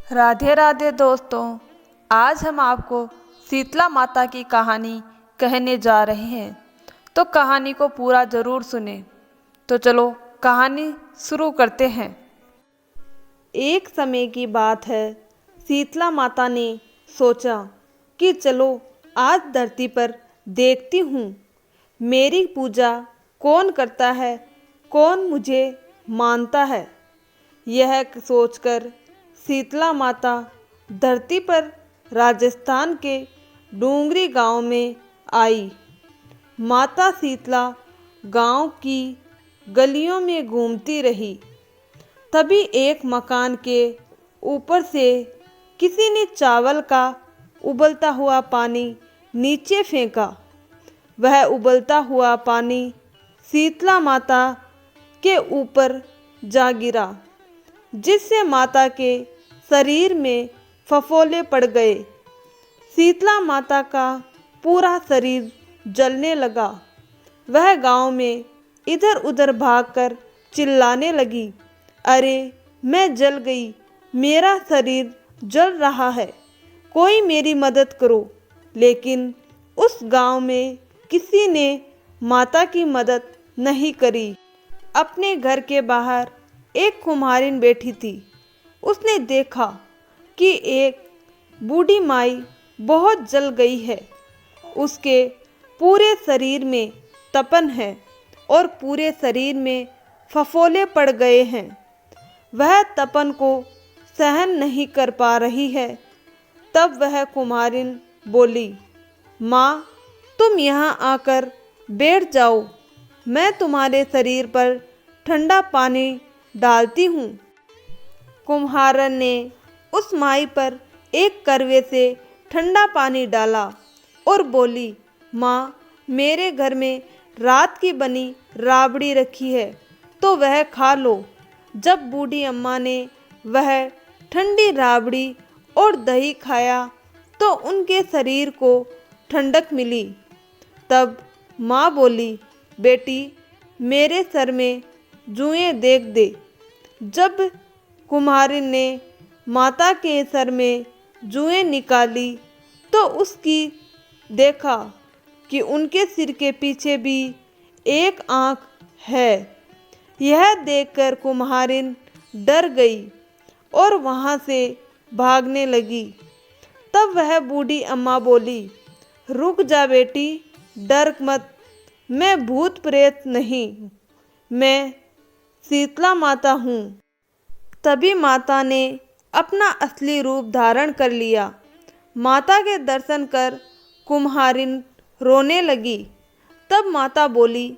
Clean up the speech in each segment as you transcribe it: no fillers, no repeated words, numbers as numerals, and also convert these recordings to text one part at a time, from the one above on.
राधे राधे दोस्तों। आज हम आपको शीतला माता की कहानी कहने जा रहे हैं, तो कहानी को पूरा ज़रूर सुने। तो चलो कहानी शुरू करते हैं। एक समय की बात है, शीतला माता ने सोचा कि चलो आज धरती पर देखती हूँ मेरी पूजा कौन करता है, कौन मुझे मानता है। यह सोचकर शीतला माता धरती पर राजस्थान के डूंगरी गांव में आई। माता शीतला गांव की गलियों में घूमती रही। तभी एक मकान के ऊपर से किसी ने चावल का उबलता हुआ पानी नीचे फेंका। वह उबलता हुआ पानी शीतला माता के ऊपर जा गिरा, जिससे माता के शरीर में फफोले पड़ गए। शीतला माता का पूरा शरीर जलने लगा। वह गांव में इधर उधर भागकर चिल्लाने लगी, अरे मैं जल गई, मेरा शरीर जल रहा है, कोई मेरी मदद करो। लेकिन उस गांव में किसी ने माता की मदद नहीं करी। अपने घर के बाहर एक कुम्हारिन बैठी थी। उसने देखा कि एक बूढ़ी माई बहुत जल गई है। उसके पूरे शरीर में तपन है और पूरे शरीर में फफोले पड़ गए हैं। वह तपन को सहन नहीं कर पा रही है। तब वह कुम्हारिन बोली, माँ तुम यहाँ आकर बैठ जाओ, मैं तुम्हारे शरीर पर ठंडा पानी डालती हूँ। कुम्हारन ने उस माई पर एक करवे से ठंडा पानी डाला और बोली, माँ मेरे घर में रात की बनी राबड़ी रखी है, तो वह खा लो। जब बूढ़ी अम्मा ने वह ठंडी राबड़ी और दही खाया तो उनके शरीर को ठंडक मिली। तब माँ बोली, बेटी मेरे सर में जुएं देख दे। जब कुम्हारिन ने माता के सर में जुएं निकाली तो उसकी देखा कि उनके सिर के पीछे भी एक आँख है। यह देखकर कुम्हारिन डर गई और वहाँ से भागने लगी। तब वह बूढ़ी अम्मा बोली, रुक जा बेटी, डर मत, मैं भूत प्रेत नहीं, मैं शीतला माता हूँ। तभी माता ने अपना असली रूप धारण कर लिया। माता के दर्शन कर कुम्हारिन रोने लगी। तब माता बोली,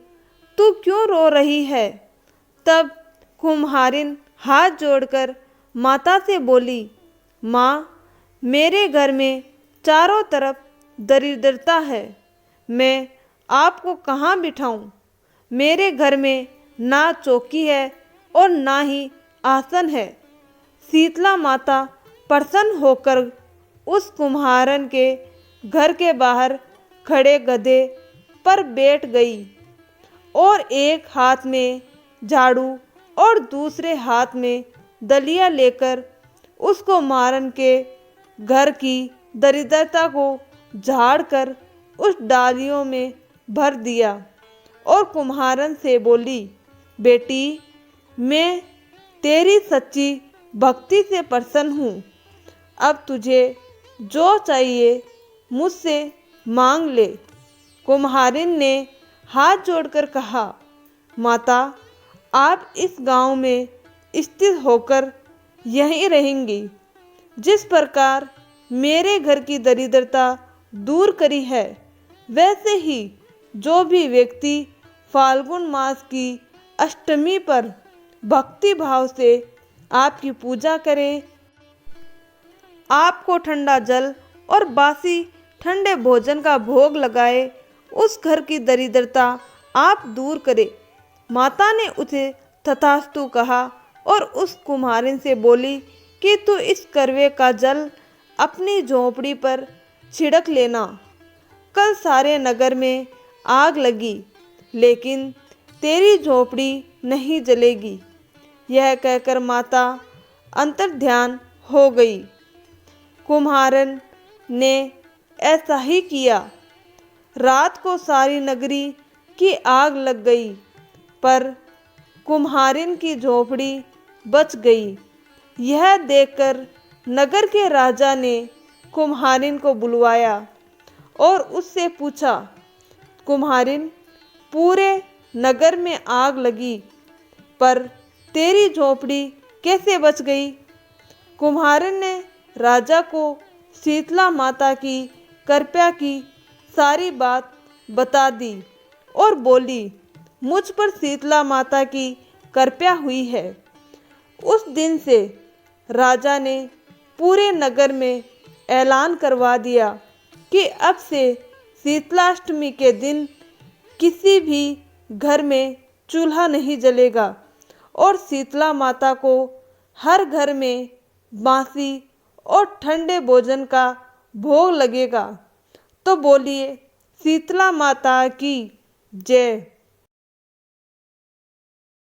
तू क्यों रो रही है? तब कुम्हारिन हाथ जोड़कर माता से बोली, माँ मेरे घर में चारों तरफ दरिद्रता है, मैं आपको कहाँ बिठाऊं? मेरे घर में ना चौकी है और ना ही आसन है। शीतला माता प्रसन्न होकर उस कुम्हारन के घर के बाहर खड़े गधे पर बैठ गई और एक हाथ में झाड़ू और दूसरे हाथ में दलिया लेकर उस कुम्हारन के घर की दरिद्रता को झाड़कर उस डालियों में भर दिया और कुम्हारन से बोली, बेटी मैं तेरी सच्ची भक्ति से प्रसन्न हूँ। अब तुझे जो चाहिए मुझसे मांग ले। कुम्हारिन ने हाथ जोड़कर कहा, माता आप इस गांव में स्थित होकर यहीं रहेंगी। जिस प्रकार मेरे घर की दरिद्रता दूर करी है, वैसे ही जो भी व्यक्ति फाल्गुन मास की अष्टमी पर भक्ति भाव से आपकी पूजा करे, आपको ठंडा जल और बासी ठंडे भोजन का भोग लगाए, उस घर की दरिद्रता आप दूर करे। माता ने उसे तथास्तु कहा और उस कुम्हारिन से बोली कि तू इस करवे का जल अपनी झोंपड़ी पर छिड़क लेना। कल सारे नगर में आग लगी, लेकिन तेरी झोंपड़ी नहीं जलेगी। यह कहकर माता अंतर्ध्यान हो गई। कुम्हारन ने ऐसा ही किया। रात को सारी नगरी की आग लग गई, पर कुम्हारिन की झोपड़ी बच गई। यह देखकर नगर के राजा ने कुम्हारिन को बुलवाया और उससे पूछा, कुम्हारिन, पूरे नगर में आग लगी, पर तेरी झोपड़ी कैसे बच गई? कुम्हारिन ने राजा को शीतला माता की कृपा की सारी बात बता दी और बोली, मुझ पर शीतला माता की कृपा हुई है। उस दिन से राजा ने पूरे नगर में ऐलान करवा दिया कि अब से शीतलाष्टमी के दिन किसी भी घर में चूल्हा नहीं जलेगा और शीतला माता को हर घर में बासी और ठंडे भोजन का भोग लगेगा। तो बोलिए शीतला माता की जय।